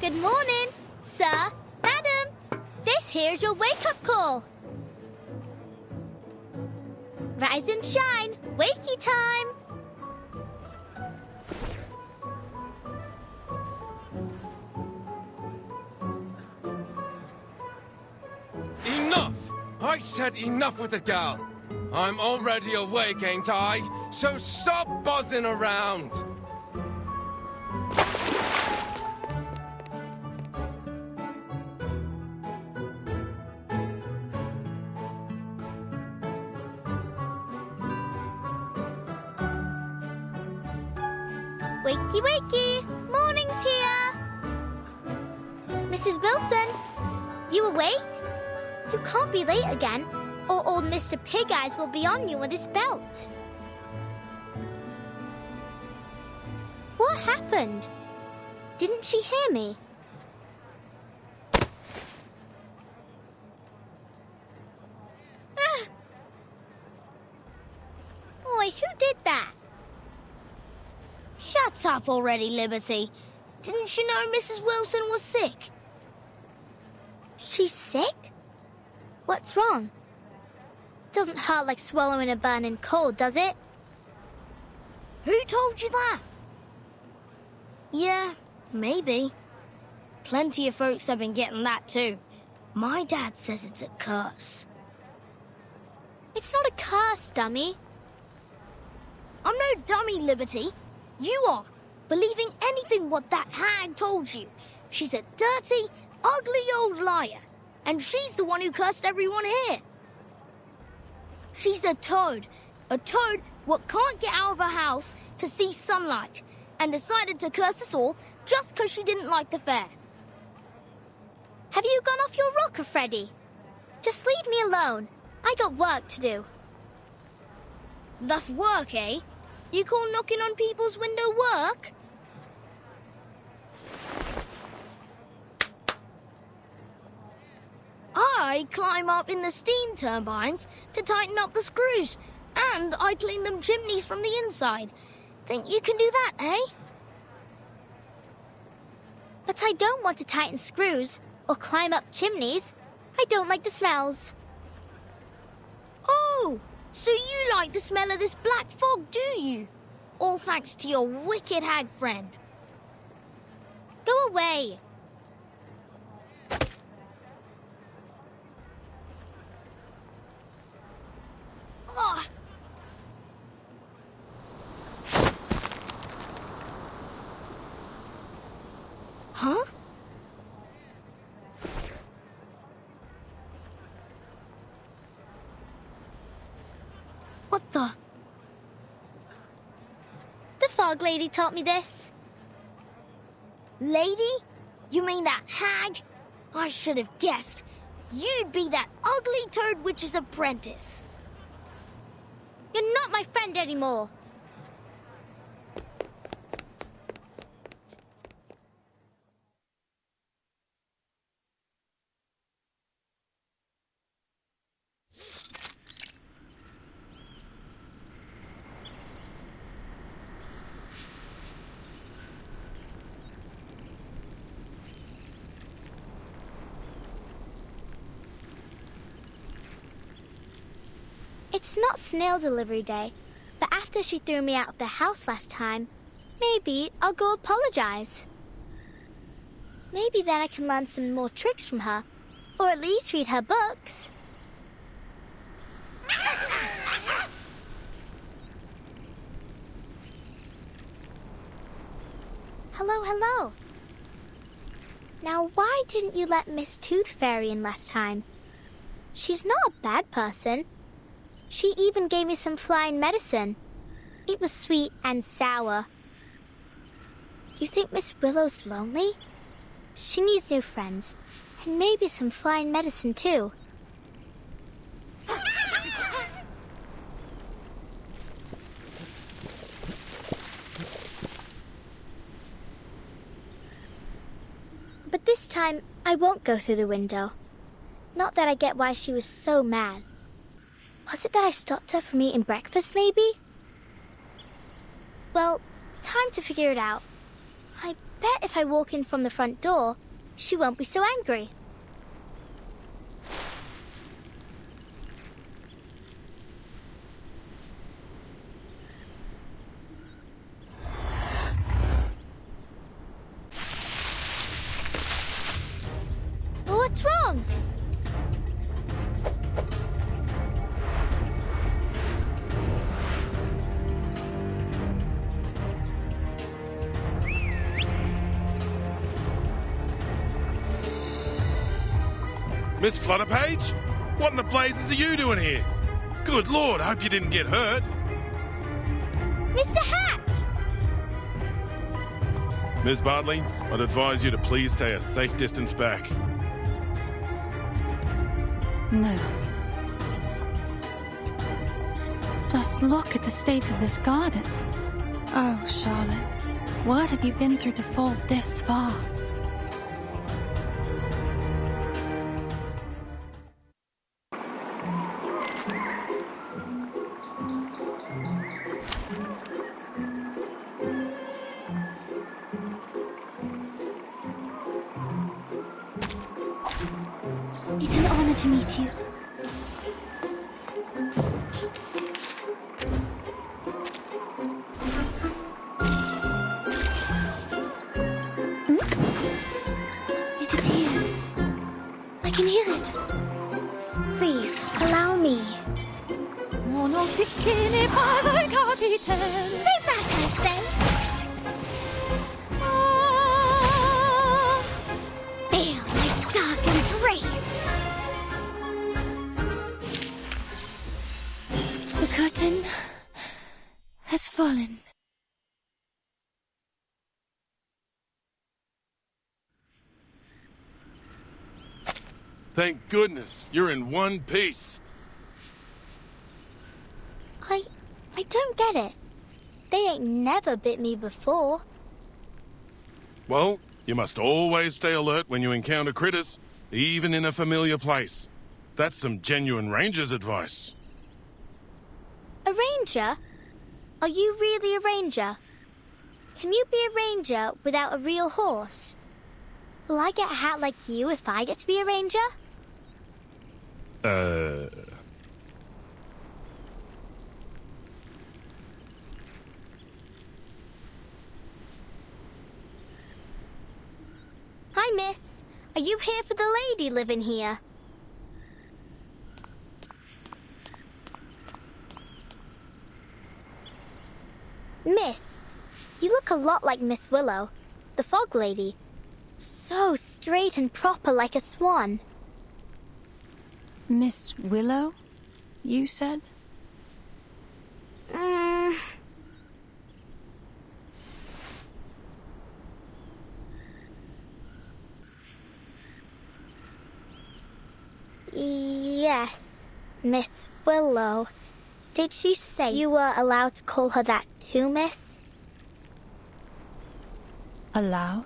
Good morning, sir, madam. This here's your wake-up call. Rise and shine, wakey time. Enough! I said enough with the gal. I'm already awake, ain't I? So stop buzzing around. Wakey, wakey! Morning's here! Mrs. Wilson, you awake? You can't be late again, or old Mr. Pig Eyes will be on you with his belt. What happened? Didn't she hear me? Ah! Oi, who did that? Shut up already, Liberty. Didn't you know Mrs. Wilson was sick? She's sick? What's wrong? Doesn't hurt like swallowing a burning coal, does it? Who told you that? Yeah, maybe. Plenty of folks have been getting that too. My dad says it's a curse. It's not a curse, dummy. I'm no dummy, Liberty. You are, believing anything what that hag told you. She's a dirty, ugly old liar, and she's the one who cursed everyone here. She's a toad what can't get out of her house to see sunlight, and decided to curse us all just 'cause she didn't like the fair. Have you gone off your rocker, Freddy? Just leave me alone. I got work to do. That's work, eh? You call knocking on people's window work? I climb up in the steam turbines to tighten up the screws, and I clean them chimneys from the inside. Think you can do that, eh? But I don't want to tighten screws or climb up chimneys. I don't like the smells. Oh, so you like the smell of this black fog, do you? All thanks to your wicked hag friend. Go away. Ugh. Huh? What the? The fog lady taught me this. Lady? You mean that hag? I should have guessed. You'd be that ugly toad witch's apprentice. You're not my friend anymore. It's not snail delivery day, but after she threw me out of the house last time, maybe I'll go apologize. Maybe then I can learn some more tricks from her, or at least read her books. Hello, hello. Now, why didn't you let Miss Tooth Fairy in last time? She's not a bad person. She even gave me some flying medicine. It was sweet and sour. You think Miss Willow's lonely? She needs new friends, and maybe some flying medicine too. But this time, I won't go through the window. Not that I get why she was so mad. Was it that I stopped her from eating breakfast, maybe? Well, time to figure it out. I bet if I walk in from the front door, she won't be so angry. What's wrong? Miss Flutterpage? What in the blazes are you doing here? Good Lord, I hope you didn't get hurt. Mr. Hat! Miss Bartley, I'd advise you to please stay a safe distance back. No. Just look at the state of this garden. Oh, Charlotte, what have you been through to fall this far? It's an honor to meet you. It is here. I can hear it. Please, allow me. Mon officier n'est pas un capitaine. Stay back, I say. Feel my dark embrace. The curtain has fallen. Thank goodness, you're in one piece. I don't get it. They ain't never bit me before. Well, you must always stay alert when you encounter critters, even in a familiar place. That's some genuine ranger's advice. A ranger? Are you really a ranger? Can you be a ranger without a real horse? Will I get a hat like you if I get to be a ranger? Hi, miss. Are you here for the lady living here? Miss, you look a lot like Miss Willow, the fog lady. So straight and proper like a swan. Miss Willow, you said? Yes, Miss Willow. Did she say you were allowed to call her that too, miss? Allowed?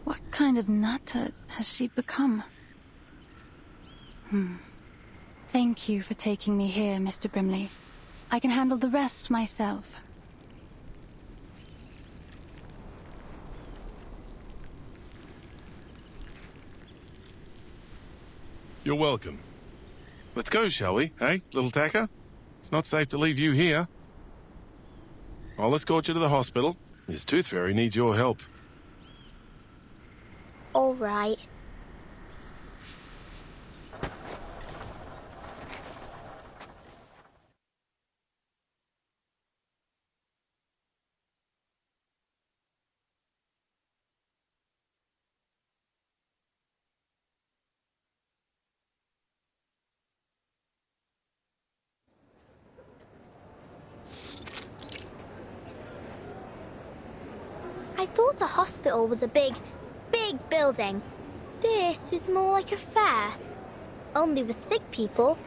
What kind of nutter has she become? Thank you for taking me here, Mr. Brimley. I can handle the rest myself. You're welcome. Let's go, shall we? Hey, little tacker? It's not safe to leave you here. I'll escort you to the hospital. This tooth fairy needs your help. All right. I thought a hospital was a big building. This is more like a fair. Only with sick people.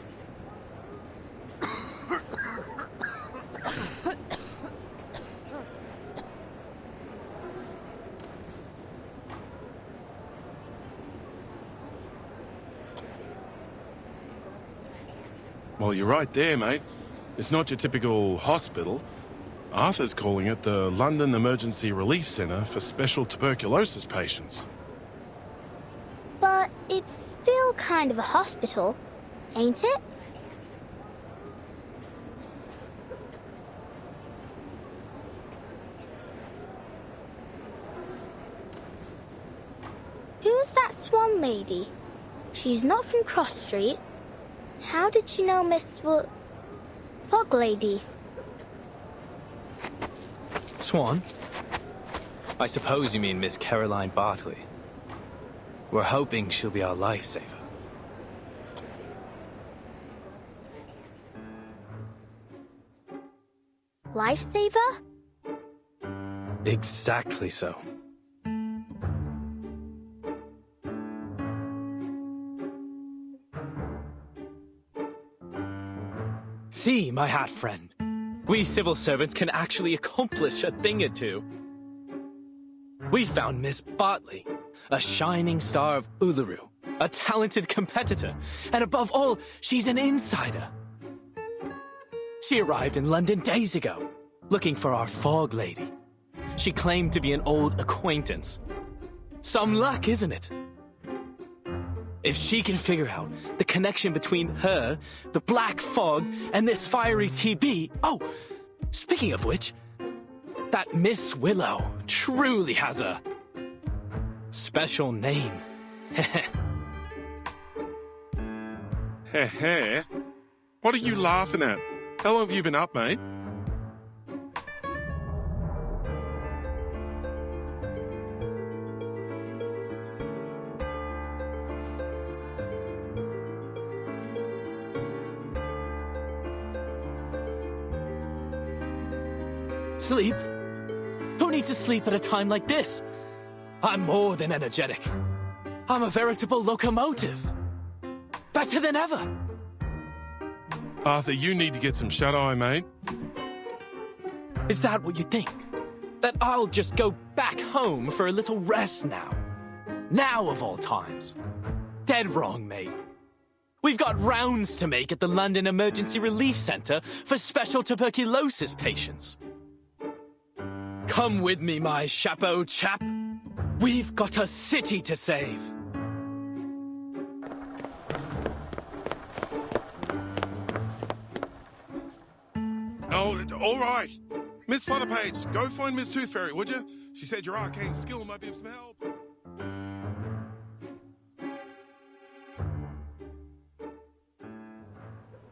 Well, you're right there, mate. It's not your typical hospital. Arthur's calling it the London Emergency Relief Centre for Special Tuberculosis Patients. But it's still kind of a hospital, ain't it? Who's that Swan lady? She's not from Cross Street. How did she know Miss Fog Lady? Swan? I suppose you mean Miss Caroline Bartley. We're hoping she'll be our lifesaver. Lifesaver? Exactly so. See, my hat friend. We civil servants can actually accomplish a thing or two. We found Miss Bartley, a shining star of Uluru, a talented competitor, and above all, she's an insider. She arrived in London days ago, looking for our Fog Lady. She claimed to be an old acquaintance. Some luck, isn't it? If she can figure out the connection between her, the Black Fog, and this fiery TB... Oh, speaking of which, that Miss Willow truly has a special name. Heh. What are you laughing at? How long have you been up, mate? Sleep? Who needs to sleep at a time like this? I'm more than energetic. I'm a veritable locomotive. Better than ever. Arthur, you need to get some shut-eye, mate. Is that what you think? That I'll just go back home for a little rest now? Now of all times? Dead wrong, mate. We've got rounds to make at the London Emergency Relief Centre for Special Tuberculosis Patients. Come with me, my chapeau chap. We've got a city to save. Oh, all right. Miss Flutterpage, go find Miss Tooth Fairy, would you? She said your arcane skill might be of some help.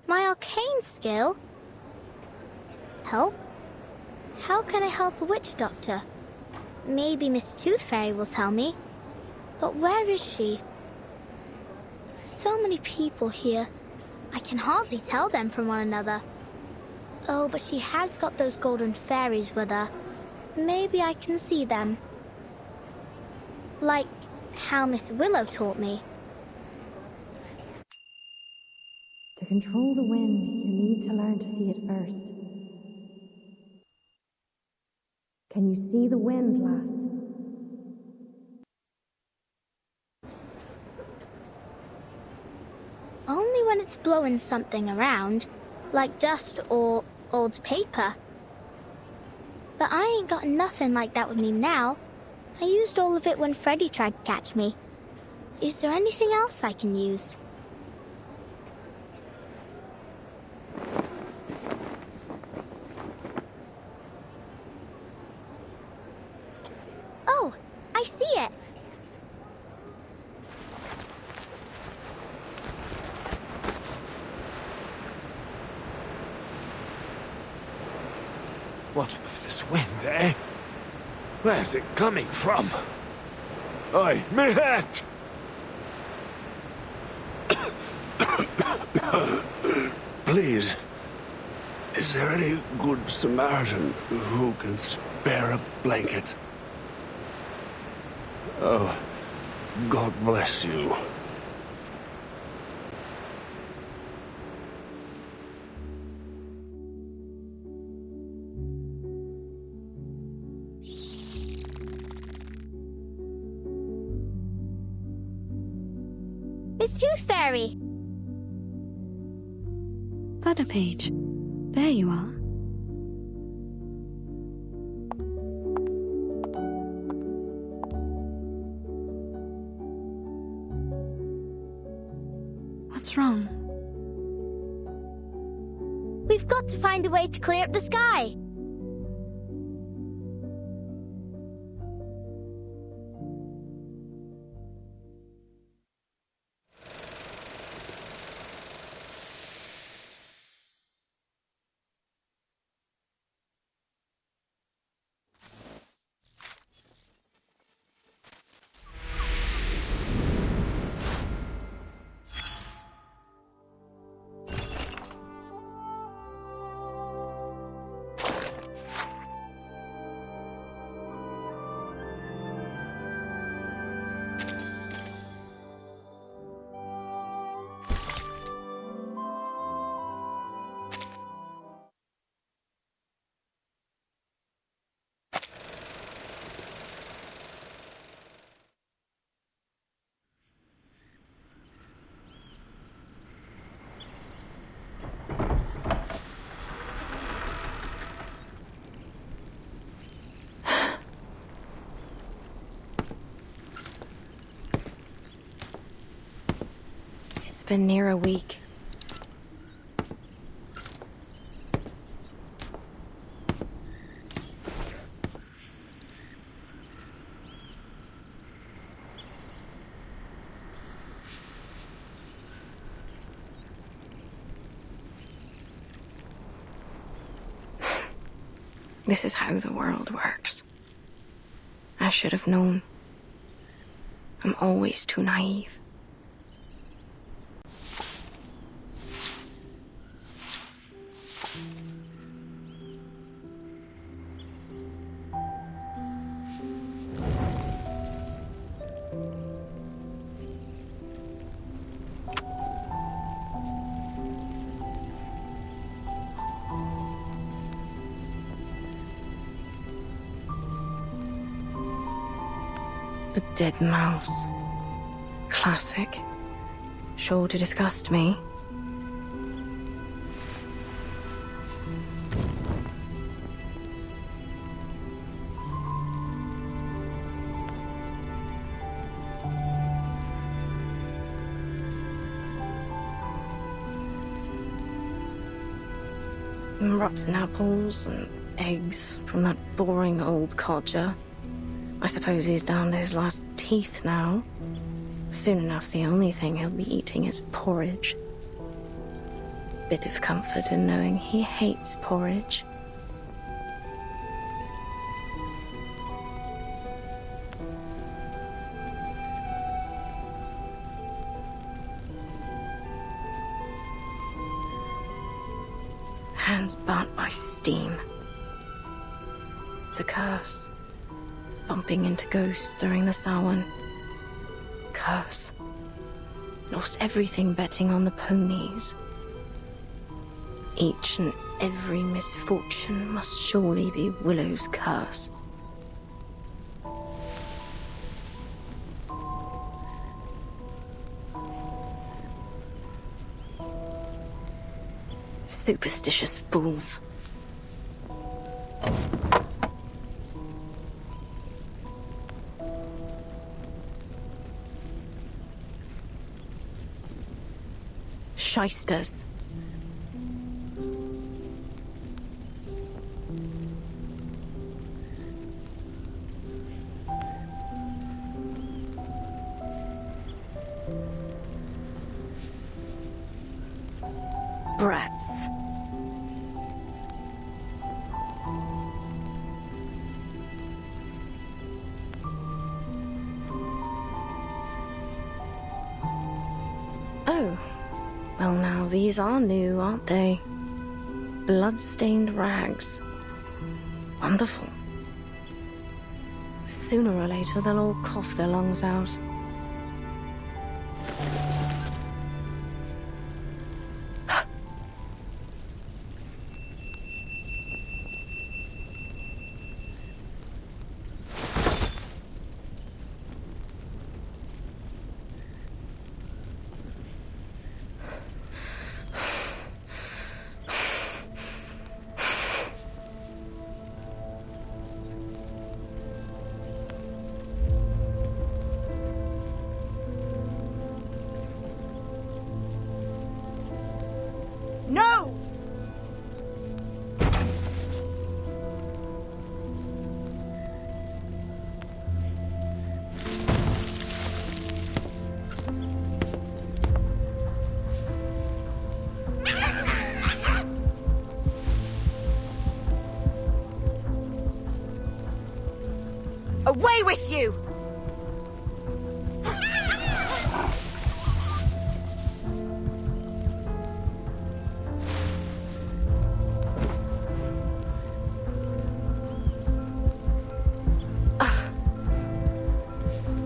My arcane skill? Help? How can I help a witch doctor? Maybe Miss Tooth Fairy will tell me. But where is she? So many people here. I can hardly tell them from one another. Oh, but she has got those golden fairies with her. Maybe I can see them. Like how Miss Willow taught me. To control the wind, you need to learn to see it first. Can you see the wind, lass? Only when it's blowing something around, like dust or old paper. But I ain't got nothing like that with me now. I used all of it when Freddy tried to catch me. Is there anything else I can use? Oh, I see it. What with this wind, eh? Where's it coming from? Oi, me hat! Please, is there any good Samaritan who can spare a blanket? Oh, God bless you. Miss Tooth Fairy! letter page. There you are. What's wrong? We've got to find a way to clear up the sky. It's been near a week. This is how the world works. I should have known. I'm always too naive. A dead mouse. Classic. Sure to disgust me. Rotten apples and eggs from that boring old codger. I suppose he's down to his last teeth now. Soon enough, the only thing he'll be eating is porridge. Bit of comfort in knowing he hates porridge. Hands burnt by steam. It's a curse. Bumping into ghosts during the Samhain. Curse. Lost everything betting on the ponies. Each and every misfortune must surely be Willow's curse. Superstitious fools. Shysters. Brats. Oh. Well, now these are new, aren't they? Blood-stained rags. Wonderful. Sooner or later, they'll all cough their lungs out. Away with you!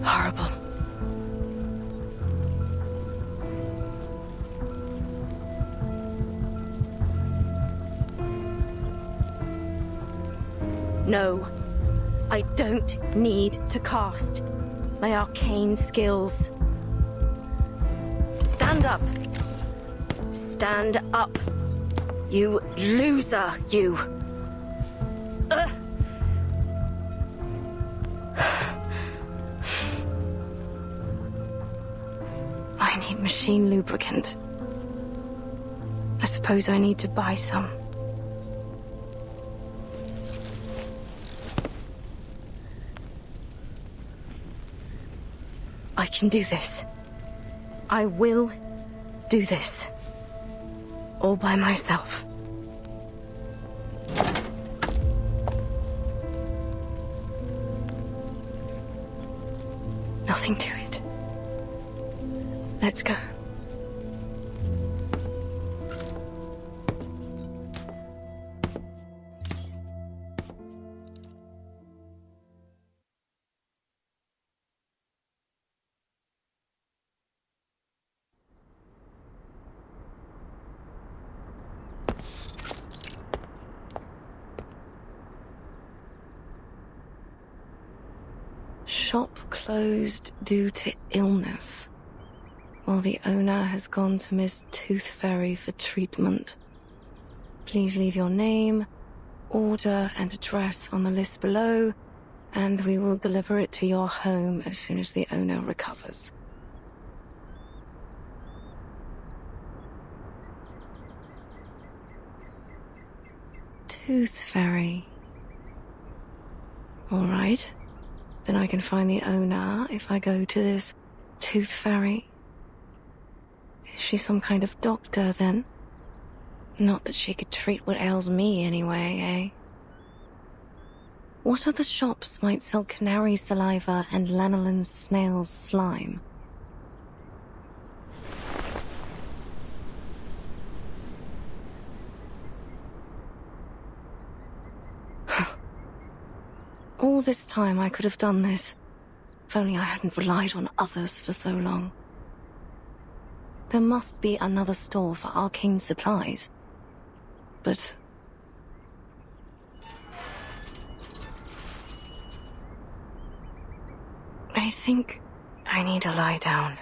Horrible. No, I don't need to cast my arcane skills. Stand up. Stand up. You loser, you. I need machine lubricant. I suppose I need to buy some. I can do this. I will do this. All by myself. Nothing to it. Let's go. Shop closed due to illness, while the owner has gone to Miss Tooth Fairy for treatment. Please leave your name, order, and address on the list below, and we will deliver it to your home as soon as the owner recovers. Tooth Fairy. All right. Then I can find the owner if I go to this Tooth Fairy. Is she some kind of doctor, then? Not that she could treat what ails me anyway, eh? What other shops might sell canary saliva and lanolin snail's slime? All this time I could have done this, if only I hadn't relied on others for so long. There must be another store for arcane supplies. But... I think I need to lie down.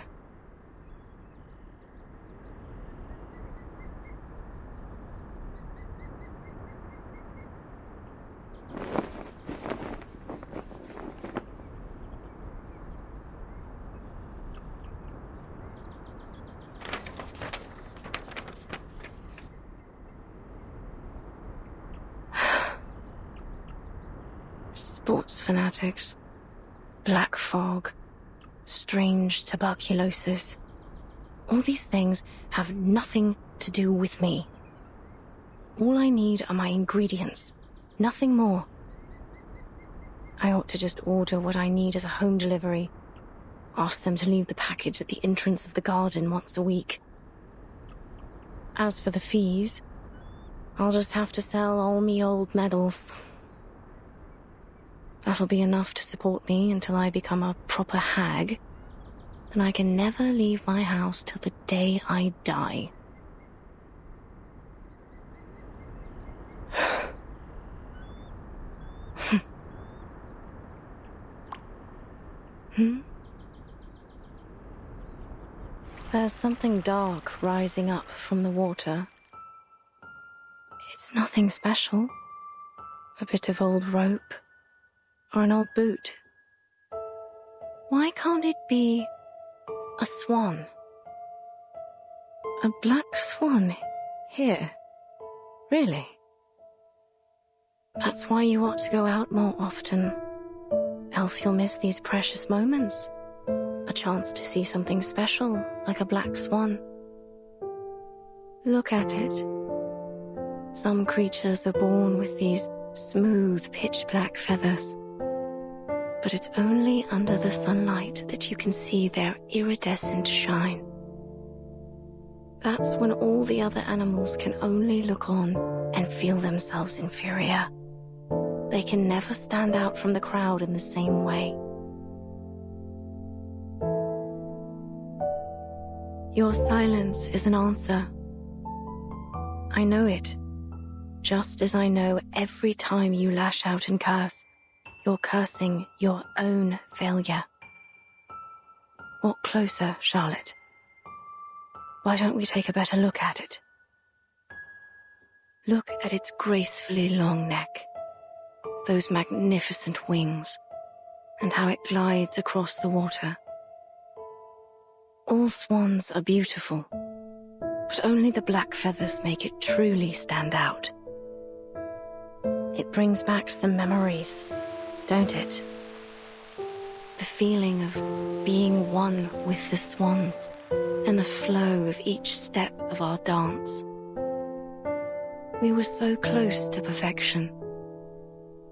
Sports fanatics, black fog, strange tuberculosis. All these things have nothing to do with me. All I need are my ingredients, nothing more. I ought to just order what I need as a home delivery. Ask them to leave the package at the entrance of the garden once a week. As for the fees, I'll just have to sell all me old medals. That'll be enough to support me until I become a proper hag. Then I can never leave my house till the day I die. There's something dark rising up from the water. It's nothing special. A bit of old rope. Or an old boot. Why can't it be a swan? A black swan here? Really? That's why you ought to go out more often. Else you'll miss these precious moments. A chance to see something special, like a black swan. Look at it. Some creatures are born with these smooth, pitch-black feathers. but it's only under the sunlight that you can see their iridescent shine. That's when all the other animals can only look on and feel themselves inferior. They can never stand out from the crowd in the same way. Your silence is an answer. I know it, just as I know every time you lash out and curse, you're cursing your own failure. Walk closer, Charlotte. Why don't we take a better look at it? Look at its gracefully long neck, those magnificent wings, and how it glides across the water. All swans are beautiful, but only the black feathers make it truly stand out. It brings back some memories, don't it? The feeling of being one with the swans and the flow of each step of our dance. We were so close to perfection.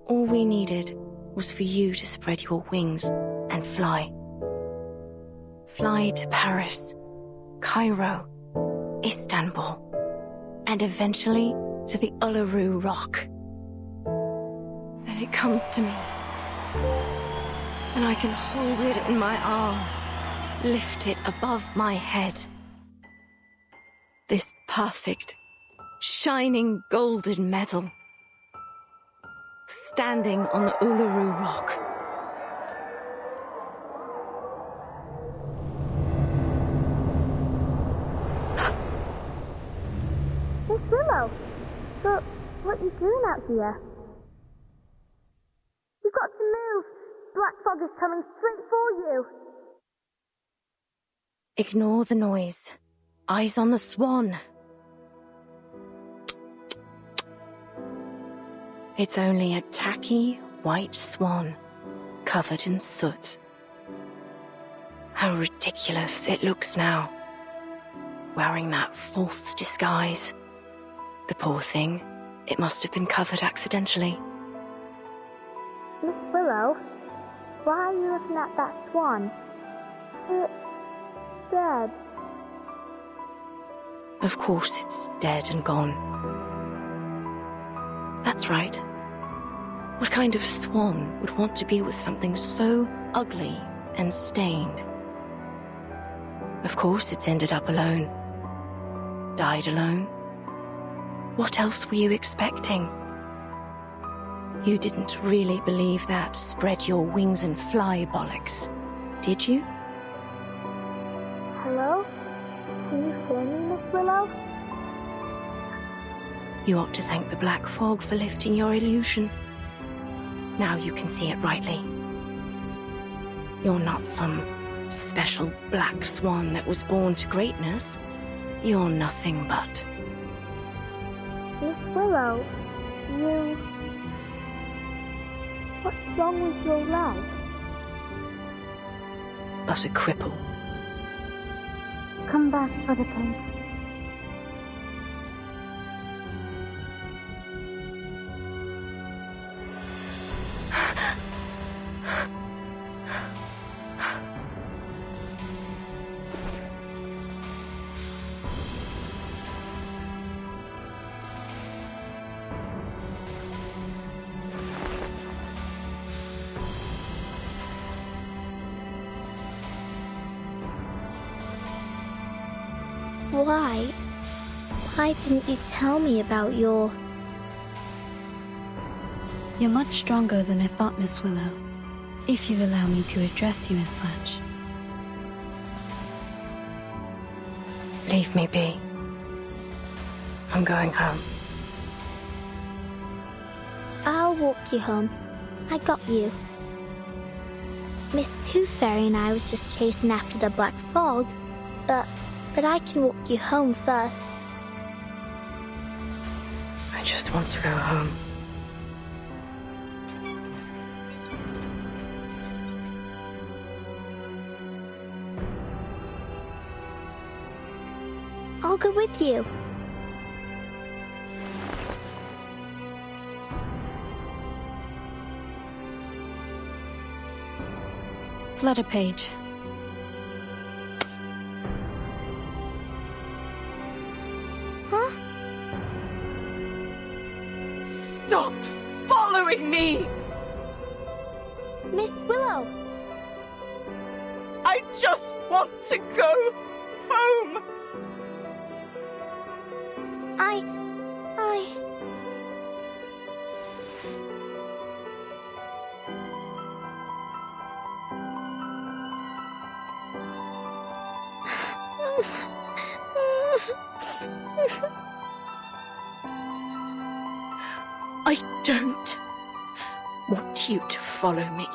All we needed was for you to spread your wings and fly. Fly to Paris, Cairo, Istanbul, and eventually to the Uluru rock. Then it comes to me, and I can hold it in my arms, lift it above my head. This perfect, shining golden medal, standing on the Uluru rock. Miss Willow, but what are you doing out here? You've got to move. Black fog is coming straight for you. Ignore the noise. Eyes on the swan. It's only a tacky white swan covered in soot. How ridiculous it looks now, wearing that false disguise. The poor thing, it must have been covered accidentally. Miss Willow, why are you looking at that swan? It's dead. Of course it's dead and gone. That's right. What kind of swan would want to be with something so ugly and stained? Of course it's ended up alone. Died alone. What else were you expecting? You didn't really believe that spread your wings and fly bollocks, did you? Hello? Can you hear me, Miss Willow? You ought to thank the black fog for lifting your illusion. Now you can see it rightly. You're not some special black swan that was born to greatness. You're nothing but... Miss Willow, you... What's wrong with your leg? but a cripple. Come back for the cake. Why didn't you tell me about your... You're much stronger than I thought, Miss Willow. If you allow me to address you as such. Leave me be. I'm going home. I'll walk you home. I got you. Miss Tooth Fairy and I was just chasing after the black fog, but I can walk you home first. I just want to go home. I'll go with you. Flutter page. Huh? Stop following me! Miss Willow! I just want to go home! I... I don't want you to follow me.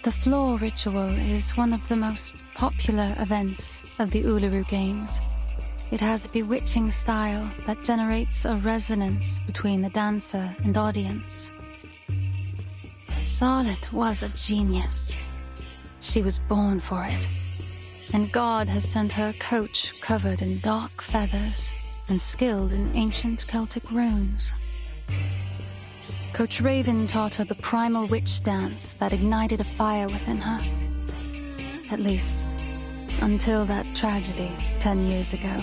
The floor ritual is one of the most popular events of the Uluru Games. It has a bewitching style that generates a resonance between the dancer and audience. Charlotte was a genius. She was born for it. And God has sent her a coach covered in dark feathers and skilled in ancient Celtic runes. Coach Raven taught her the primal witch dance that ignited a fire within her. At least, until that tragedy 10 years ago,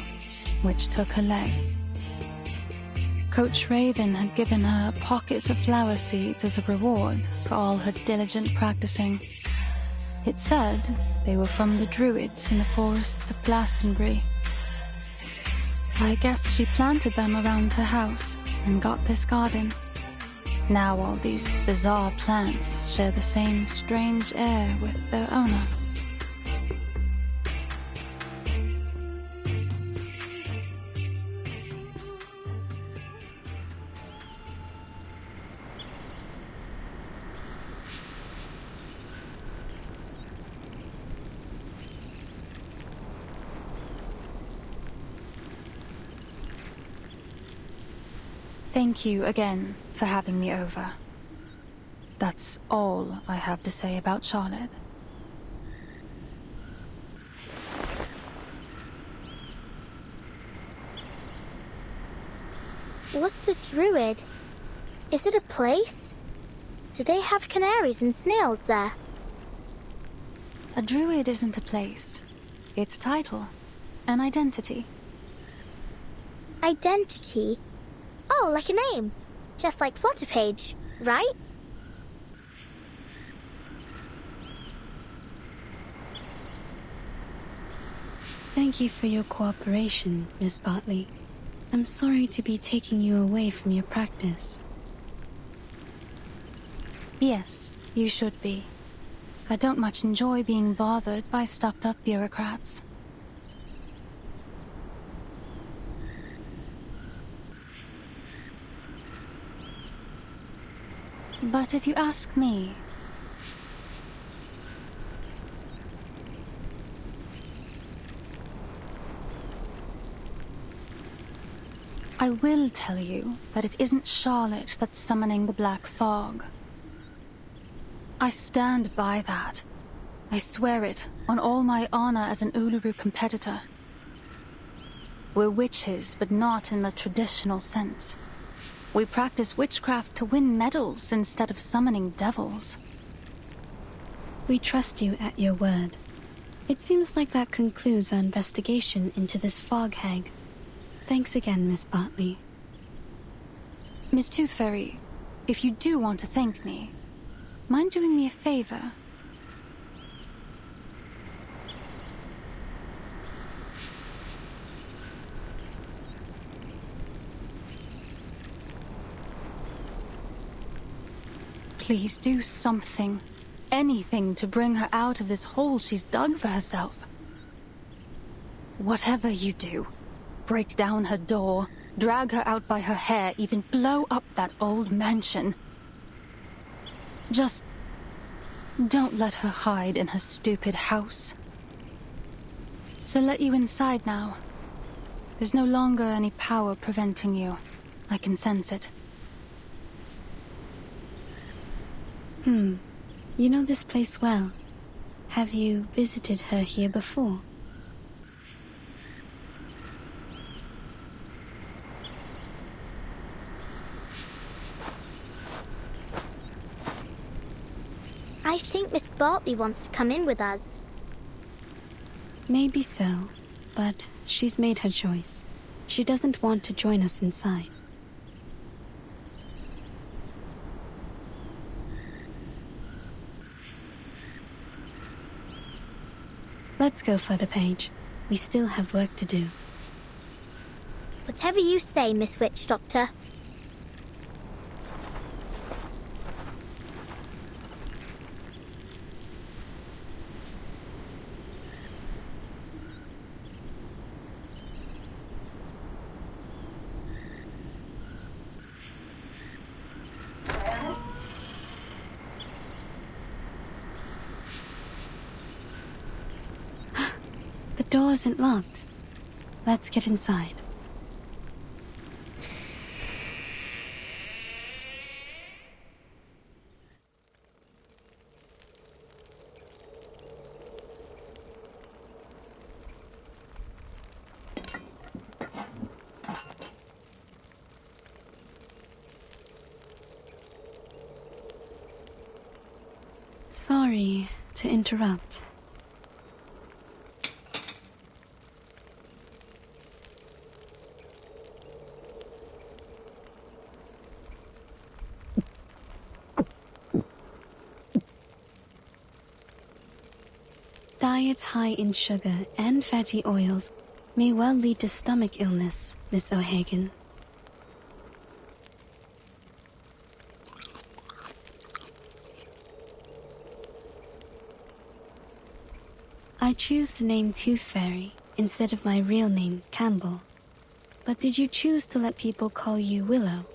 which took her leg. Coach Raven had given her a pocket of flower seeds as a reward for all her diligent practicing. It said they were from the druids in the forests of Glastonbury. I guess she planted them around her house and got this garden. Now all these bizarre plants share the same strange air with their owner. Thank you again for having me over. That's all I have to say about Charlotte. What's a druid? Is it a place? Do they have canaries and snails there? A druid isn't a place. It's a title. An identity. Identity? Oh, like a name. Just like Flutterpage, right? Thank you for your cooperation, Miss Bartley. I'm sorry to be taking you away from your practice. Yes, you should be. I don't much enjoy being bothered by stuffed-up bureaucrats. But if you ask me, I will tell you that it isn't Charlotte that's summoning the black fog. I stand by that. I swear it on all my honor as an Uluru competitor. We're witches, but not in the traditional sense. We practice witchcraft to win medals instead of summoning devils. We trust you at your word. It seems like that concludes our investigation into this fog hag. Thanks again, Miss Bartley. Miss Tooth Fairy, if you do want to thank me, mind doing me a favor? Please do something. Anything to bring her out of this hole she's dug for herself. Whatever you do, break down her door, drag her out by her hair, even blow up that old mansion. Just don't let her hide in her stupid house. She'll let you inside now. There's no longer any power preventing you. I can sense it. You know this place well. Have you visited her here before? I think Miss Bartley wants to come in with us. Maybe so, but she's made her choice. She doesn't want to join us inside. Let's go, Flutterpage. We still have work to do. Whatever you say, Miss Witch Doctor. The door isn't locked. Let's get inside. Sorry to interrupt. Diets high in sugar and fatty oils may well lead to stomach illness, Miss O'Hagan. I choose the name Tooth Fairy instead of my real name, Campbell. But did you choose to let people call you Willow?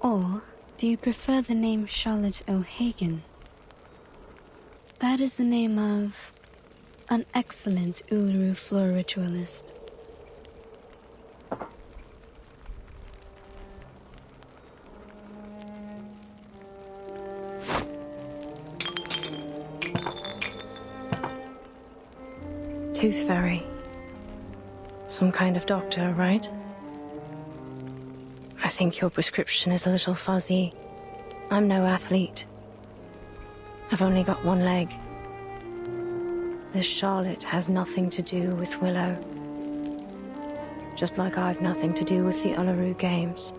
Or do you prefer the name Charlotte O'Hagan? That is the name of an excellent Uluru floor ritualist. Tooth Fairy. Some kind of doctor, right? I think your prescription is a little fuzzy. I'm no athlete. I've only got one leg. This Charlotte has nothing to do with Willow. Just like I've nothing to do with the Uluru Games.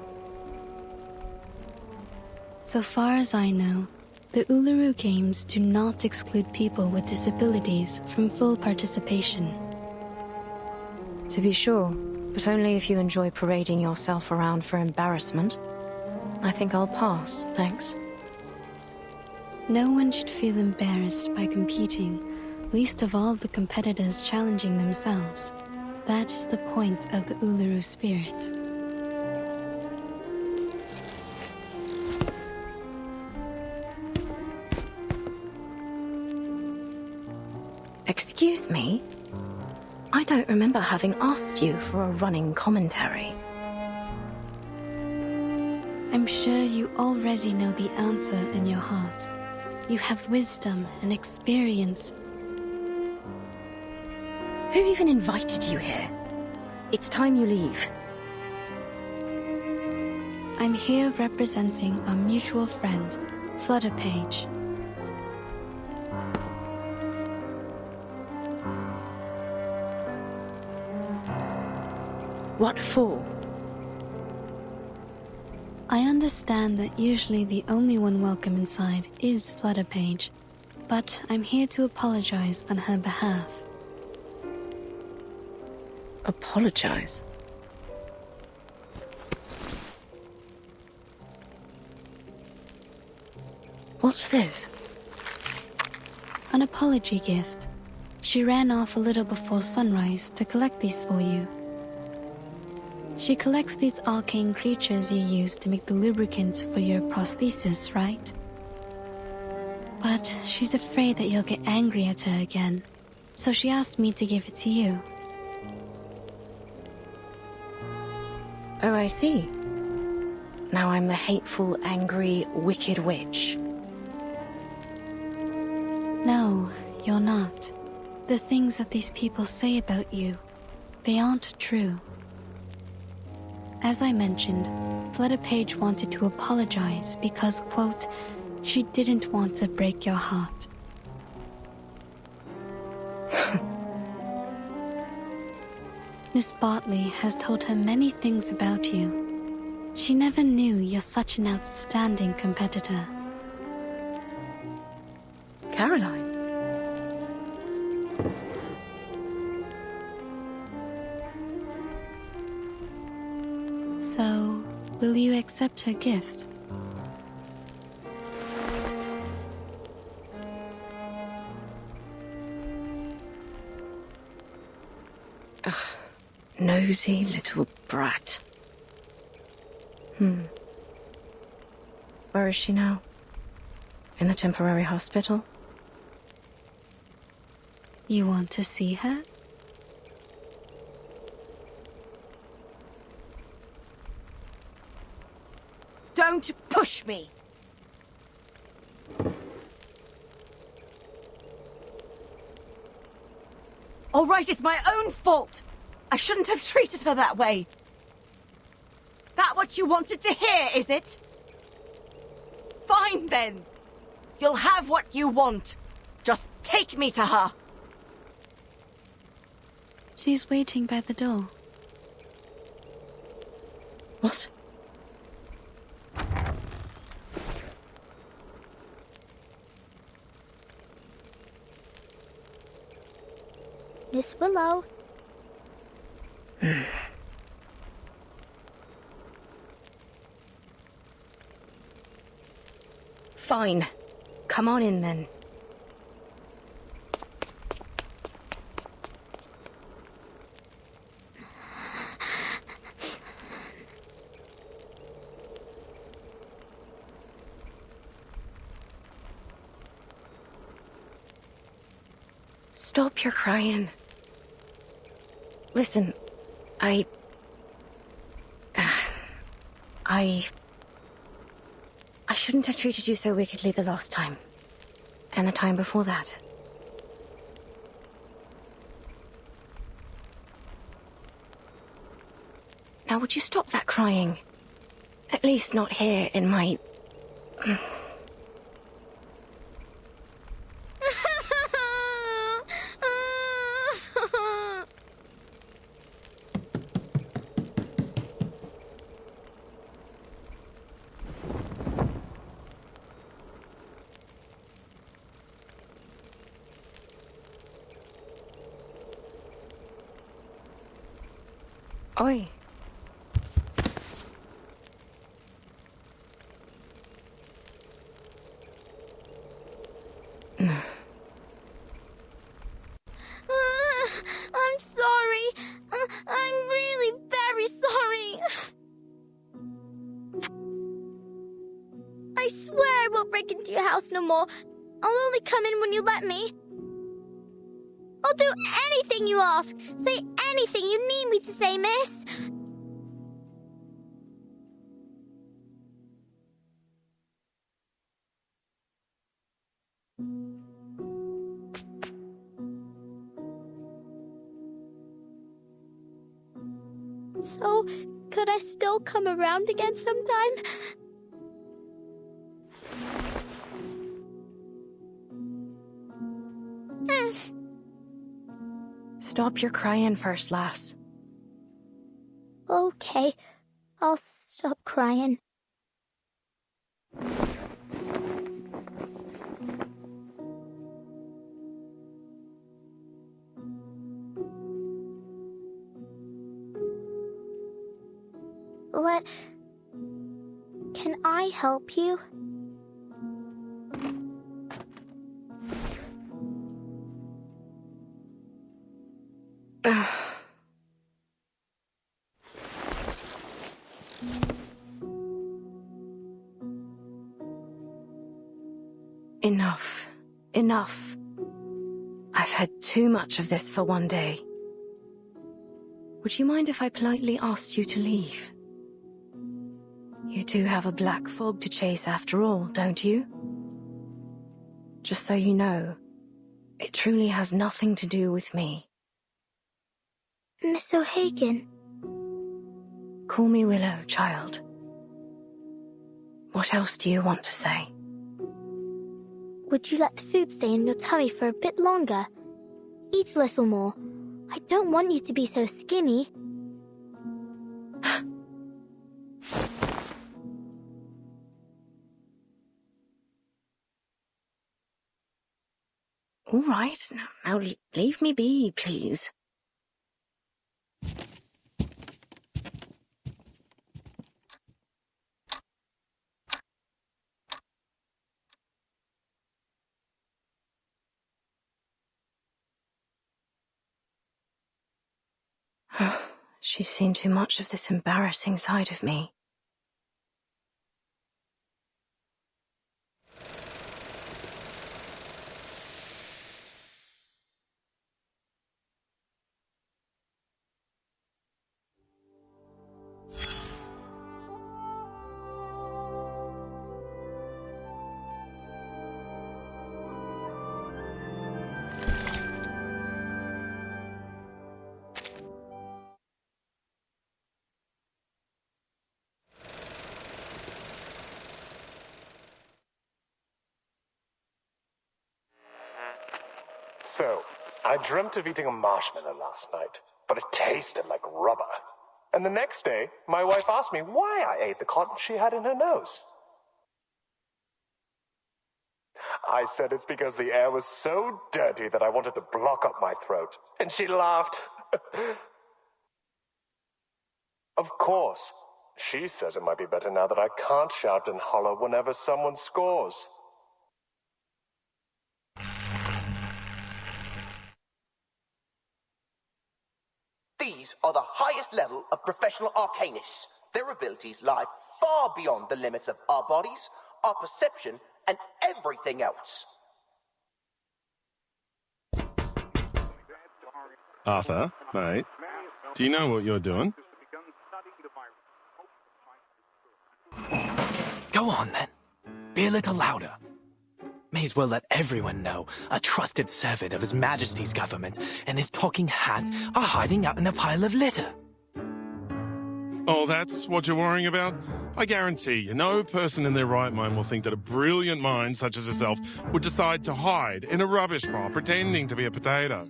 So far as I know, the Uluru Games do not exclude people with disabilities from full participation. To be sure, but only if you enjoy parading yourself around for embarrassment. I think I'll pass, thanks. No one should feel embarrassed by competing, least of all the competitors challenging themselves. That is the point of the Uluru spirit. Excuse me? I don't remember having asked you for a running commentary. I'm sure you already know the answer in your heart. You have wisdom and experience. Who even invited you here? It's time you leave. I'm here representing our mutual friend, Flutterpage. What for? I understand that usually the only one welcome inside is Flutterpage, but I'm here to apologize on her behalf. Apologize? What's this? An apology gift. She ran off a little before sunrise to collect these for you. She collects these arcane creatures you use to make the lubricant for your prosthesis, right? But she's afraid that you'll get angry at her again, so she asked me to give it to you. Oh, I see. Now I'm the hateful, angry, wicked witch. No, you're not. The things that these people say about you, they aren't true. As I mentioned, Flutterpage wanted to apologize because, quote, she didn't want to break your heart. Miss Bartley has told her many things about you. She never knew you're such an outstanding competitor. Caroline? So, will you accept her gift? Ugh, nosy little brat. Where is she now? In the temporary hospital? You want to see her? Don't push me! All right, it's my own fault. I shouldn't have treated her that way. That what you wanted to hear, is it? Fine then. You'll have what you want. Just take me to her. She's waiting by the door. What? Miss Willow. Fine. Come on in then. Stop your crying. Listen, I shouldn't have treated you so wickedly the last time. And the time before that. Now would you stop that crying? At least not here in my... Oi. I'm sorry. I'm really very sorry. I swear I won't break into your house no more. I'll only come in when you let me. I'll do anything you ask. Say anything you need me to say, miss. So, could I still come around again sometime? Stop your crying first, lass. Okay, I'll stop crying. What? Can I help you? Enough. Enough. I've had too much of this for one day. Would you mind if I politely asked you to leave? You do have a black fog to chase after all, don't you? Just so you know, it truly has nothing to do with me. Miss O'Hagan. Call me Willow, child. What else do you want to say? Would you let the food stay in your tummy for a bit longer? Eat a little more. I don't want you to be so skinny. All right, now leave me be, please. She's seen too much of this embarrassing side of me. So, I dreamt of eating a marshmallow last night, but it tasted like rubber. And the next day, my wife asked me why I ate the cotton she had in her nose. I said it's because the air was so dirty that I wanted to block up my throat. And she laughed. Of course, she says it might be better now that I can't shout and holler whenever someone scores. These are the highest level of professional arcanists. Their abilities lie far beyond the limits of our bodies, our perception, and everything else. Arthur, mate, do you know what you're doing? Go on, then. Be a little louder. May as well let everyone know a trusted servant of His Majesty's government and his talking hat are hiding out in a pile of litter. Oh, that's what you're worrying about? I guarantee you, no person in their right mind will think that a brilliant mind such as yourself would decide to hide in a rubbish pile pretending to be a potato.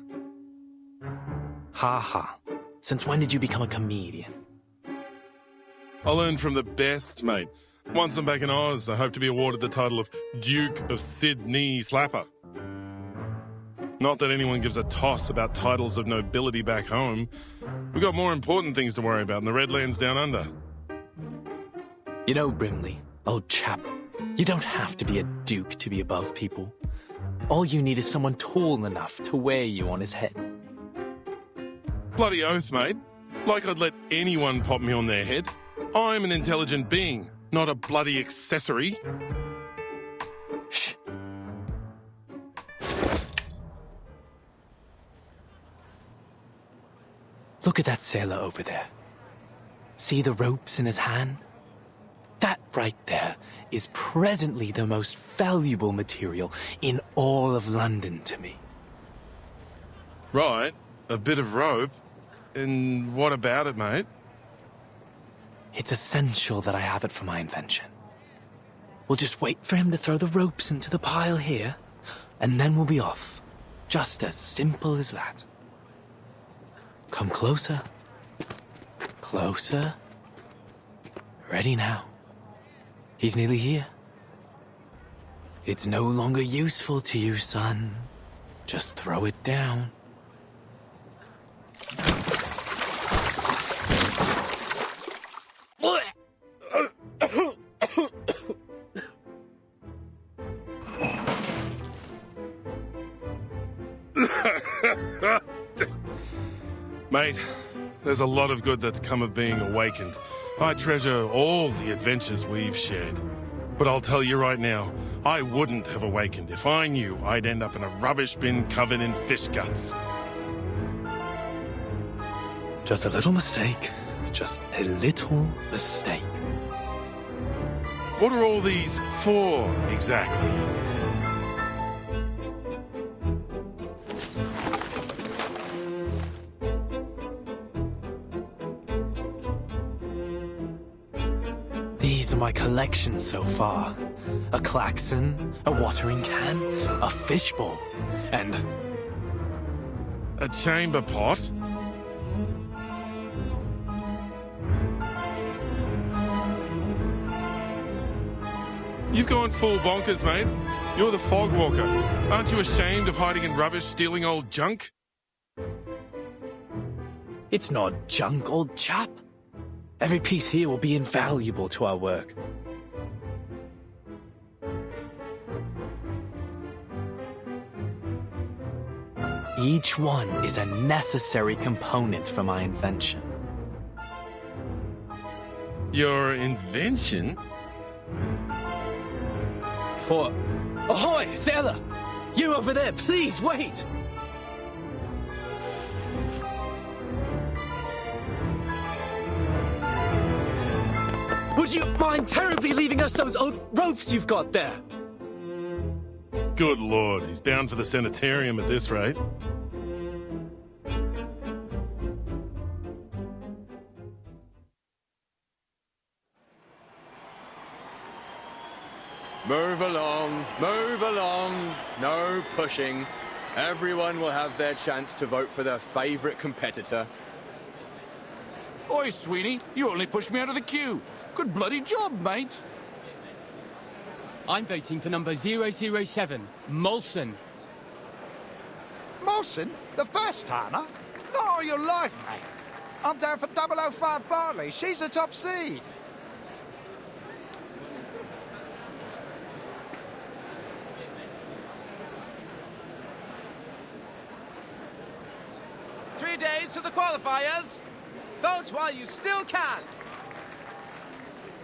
Ha ha. Since when did you become a comedian? I learned from the best, mate. Once I'm back in Oz, I hope to be awarded the title of Duke of Sydney Slapper. Not that anyone gives a toss about titles of nobility back home. We've got more important things to worry about in the Redlands down under. You know, Brimley, old chap, you don't have to be a duke to be above people. All you need is someone tall enough to wear you on his head. Bloody oath, mate. Like I'd let anyone pop me on their head. I'm an intelligent being, not a bloody accessory. Shh. Look at that sailor over there. See the ropes in his hand? That right there is presently the most valuable material in all of London to me. Right, a bit of rope. And what about it, mate? It's essential that I have it for my invention. We'll just wait for him to throw the ropes into the pile here, and then we'll be off. Just as simple as that. Come closer. Closer. Ready now. He's nearly here. It's no longer useful to you, son. Just throw it down. Mate, there's a lot of good that's come of being awakened. I treasure all the adventures we've shared. But I'll tell you right now, I wouldn't have awakened if I knew I'd end up in a rubbish bin covered in fish guts. Just a little mistake. Just a little mistake. What are all these for, exactly? These are my collections so far. A klaxon, a watering can, a fishbowl, and... a chamber pot? You've gone full bonkers, mate. You're the fog walker. Aren't you ashamed of hiding in rubbish, stealing old junk? It's not junk, old chap. Every piece here will be invaluable to our work. Each one is a necessary component for my invention. Your invention? For... Ahoy, sailor! You over there, please wait! Would you mind terribly leaving us those old ropes you've got there? Good lord, he's bound for the sanitarium at this rate. Move along, no pushing. Everyone will have their chance to vote for their favourite competitor. Oi, Sweeney, you only pushed me out of the queue. Good bloody job, mate. I'm voting for number 007, Molson. Molson? The first timer? Not all your life, mate. I'm down for 005 Bartley. She's the top seed. Days to the qualifiers. Vote while you still can.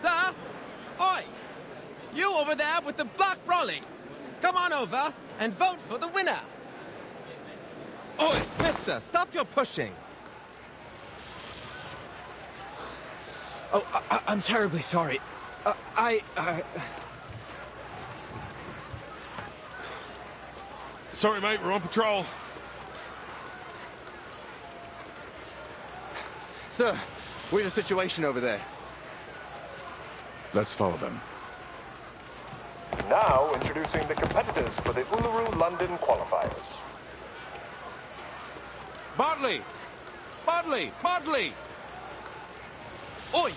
Sir? Oi! You over there with the black brolly. Come on over and vote for the winner. Oi, mister, stop your pushing. Oh, I'm terribly sorry. Sorry, mate, we're on patrol. Sir, we have a situation over there. Let's follow them. Now introducing the competitors for the Uluru London qualifiers. Bartley! Bartley! Bartley! Oi!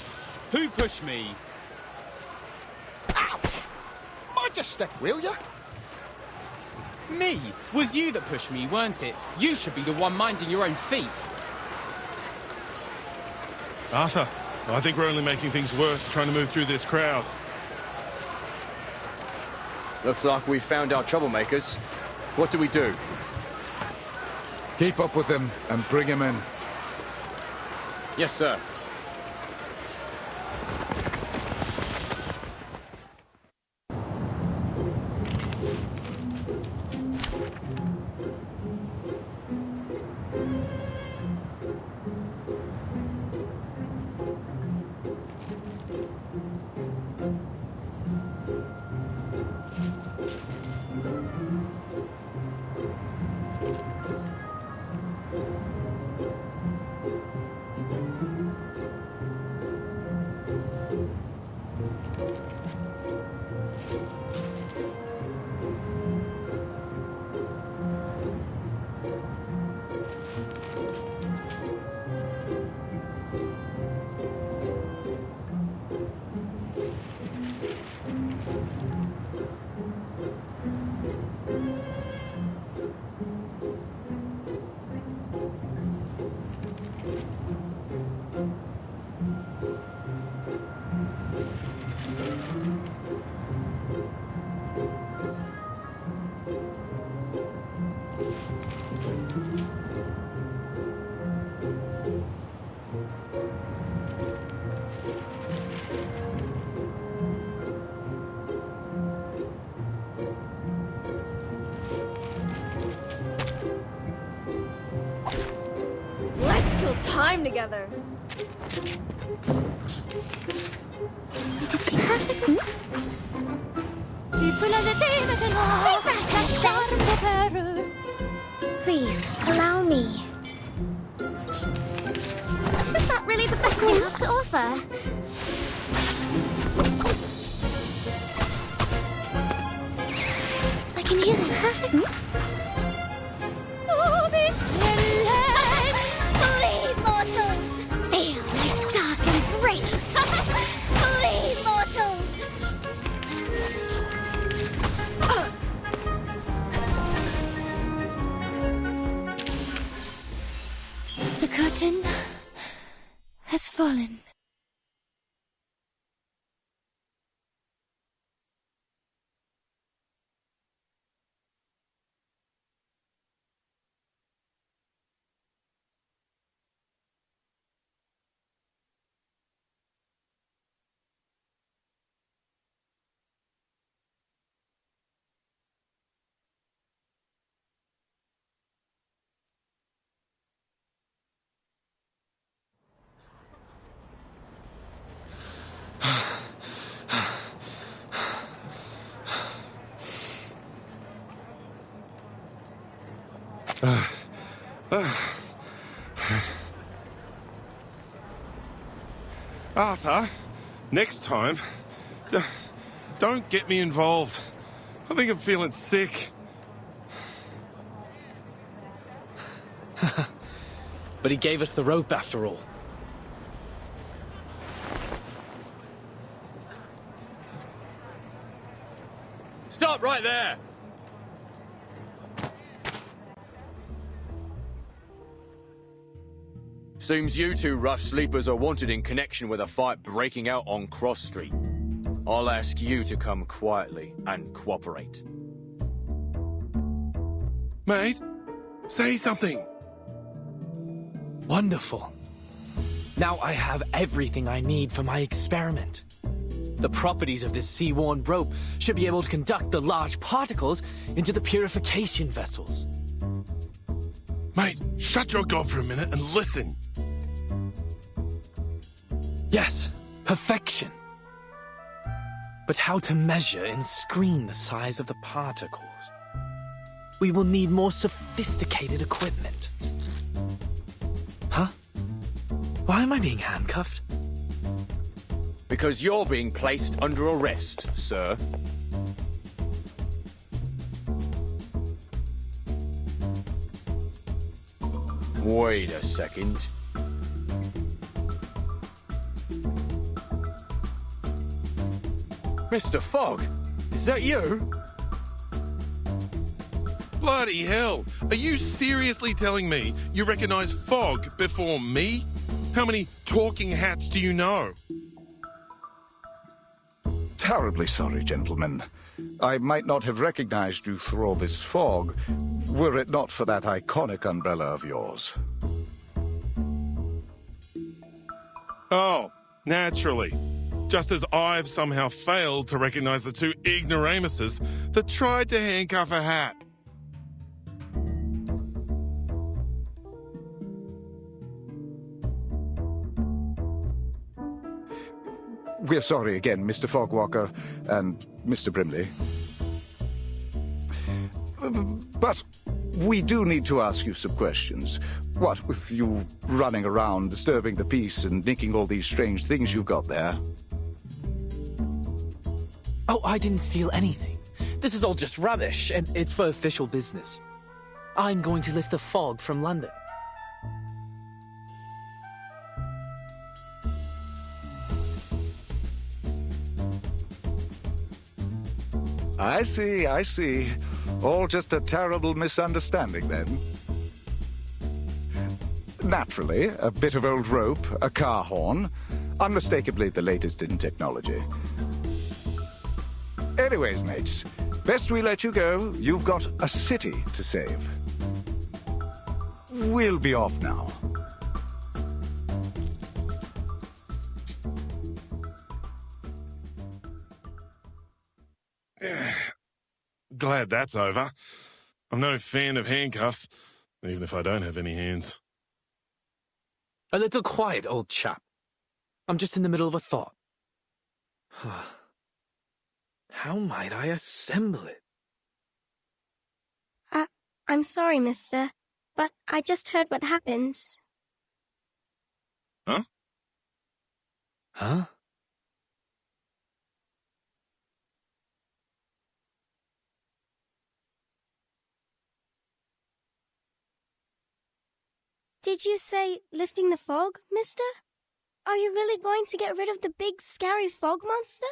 Who pushed me? Ouch! Mind your step, will ya? Me? Was you that pushed me, weren't it? You should be the one minding your own feet. Arthur, I think we're only making things worse trying to move through this crowd. Looks like we found our troublemakers. What do we do? Keep up with them and bring him in. Yes, sir. together. Does he have it? Please, allow me. Is that really the best you have to offer? I can hear him perfectly. Oh, these flee, mortals! Feel my dark and great! Flee, mortals! The curtain has fallen. Arthur, next time, don't get me involved. I think I'm feeling sick. But he gave us the rope after all. Stop right there! Seems you two rough sleepers are wanted in connection with a fight breaking out on Cross Street. I'll ask you to come quietly and cooperate. Mate, say something. Wonderful. Now I have everything I need for my experiment. The properties of this sea-worn rope should be able to conduct the large particles into the purification vessels. Mate, shut your gob for a minute and listen. Yes, perfection. But how to measure and screen the size of the particles? We will need more sophisticated equipment. Huh? Why am I being handcuffed? Because you're being placed under arrest, sir. Wait a second. Mr. Fogg, is that you? Bloody hell! Are you seriously telling me you recognize Fogg before me? How many talking hats do you know? Terribly sorry, gentlemen. I might not have recognized you through all this fog, were it not for that iconic umbrella of yours. Oh, naturally. Just as I've somehow failed to recognize the two ignoramuses that tried to handcuff a hat. We're sorry again, Mr. Fogwalker and Mr. Brimley. But we do need to ask you some questions. What with you running around, disturbing the peace and nicking all these strange things you've got there? Oh, I didn't steal anything. This is all just rubbish, and it's for official business. I'm going to lift the fog from London. I see. All just a terrible misunderstanding, then. Naturally, a bit of old rope, a car horn, unmistakably the latest in technology. Anyways, mates, best we let you go. You've got a city to save. We'll be off now. Glad that's over. I'm no fan of handcuffs, even if I don't have any hands. A little quiet, old chap. I'm just in the middle of a thought. How might I assemble it? I'm sorry, mister, but I just heard what happened. Huh? Huh? Did you say lifting the fog, mister? Are you really going to get rid of the big, scary fog monster?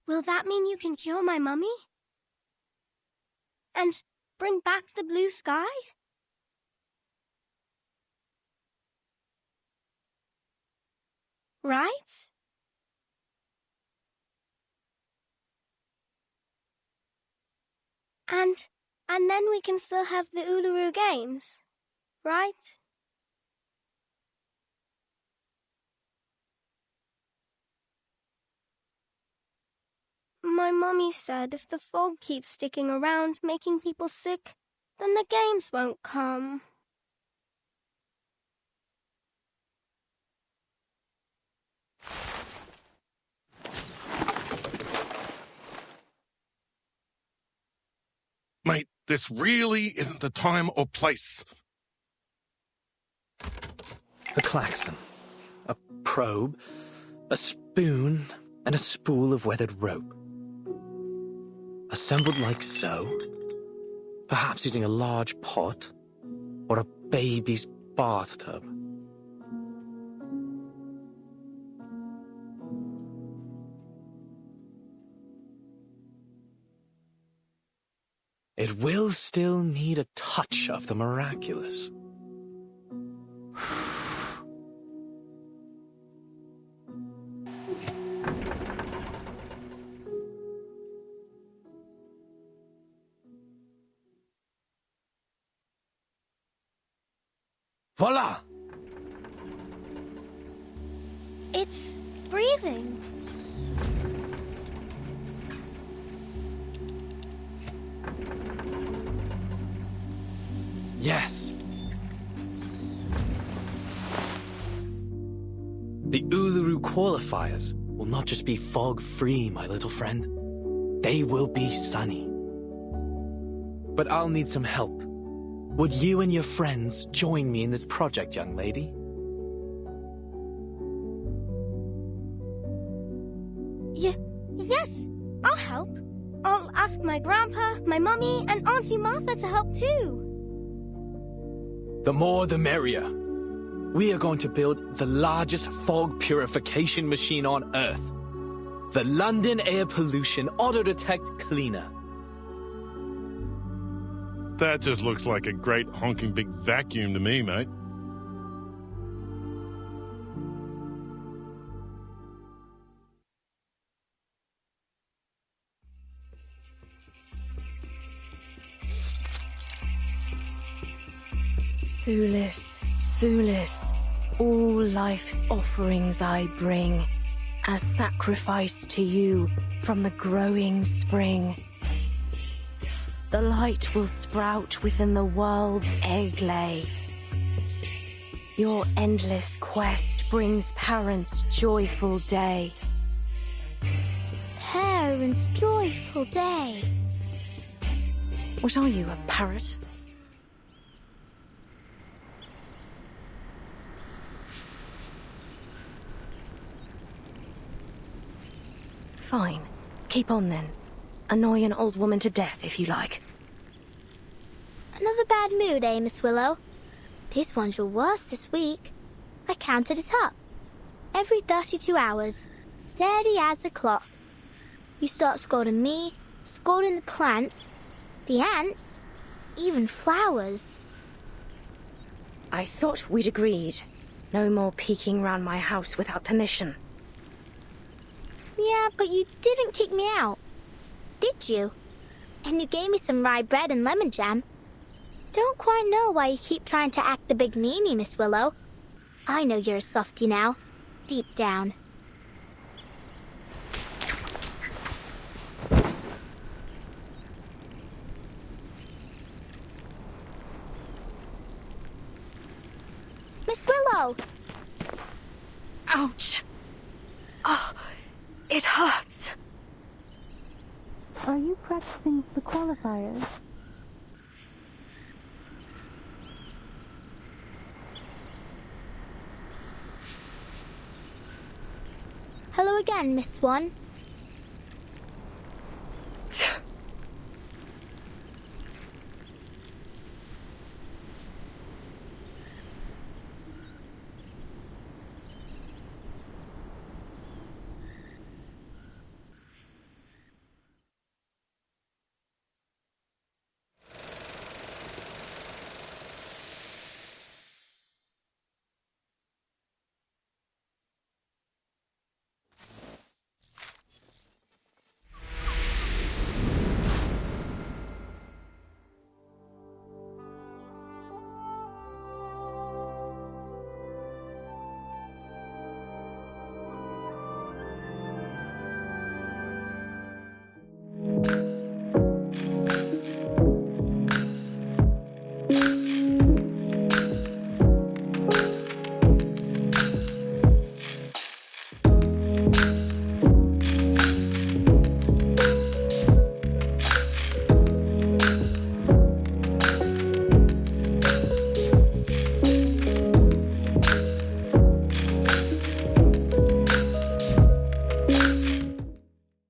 Will that mean you can cure my mummy? And bring back the blue sky? Right? And then we can still have the Uluru Games, right? My mummy said if the fog keeps sticking around, making people sick, then the games won't come. Mate, this really isn't the time or place. A klaxon, a probe, a spoon, and a spool of weathered rope. Assembled like so, perhaps using a large pot or a baby's bathtub. It will still need a touch of the miraculous. Voila! It's breathing. Yes. The Uluru qualifiers will not just be fog-free, my little friend. They will be sunny. But I'll need some help. Would you and your friends join me in this project, young lady? Yes, I'll help. I'll ask my grandpa, my mummy, and Auntie Martha to help too. The more the merrier. We are going to build the largest fog purification machine on Earth. The London Air Pollution Auto-Detect Cleaner. That just looks like a great honking big vacuum to me, mate. Thulis, Sulis, all life's offerings I bring, as sacrifice to you from the growing spring. The light will sprout within the world's egg lay. Your endless quest brings parents' joyful day. Parents' joyful day. What are you, a parrot? Fine. Keep on then. Annoy an old woman to death if you like. Another bad mood, eh, Miss Willow? This one's your worst this week. I counted it up. Every 32 hours, steady as a clock. You start scolding me, scolding the plants, the ants, even flowers. I thought we'd agreed. No more peeking round my house without permission. Yeah, but you didn't kick me out, did you? And you gave me some rye bread and lemon jam. Don't quite know why you keep trying to act the big meanie, Miss Willow. I know you're a softie now, deep down. go. Ouch. Oh, it hurts. Are you practicing for the qualifiers? Hello again, Miss Swan.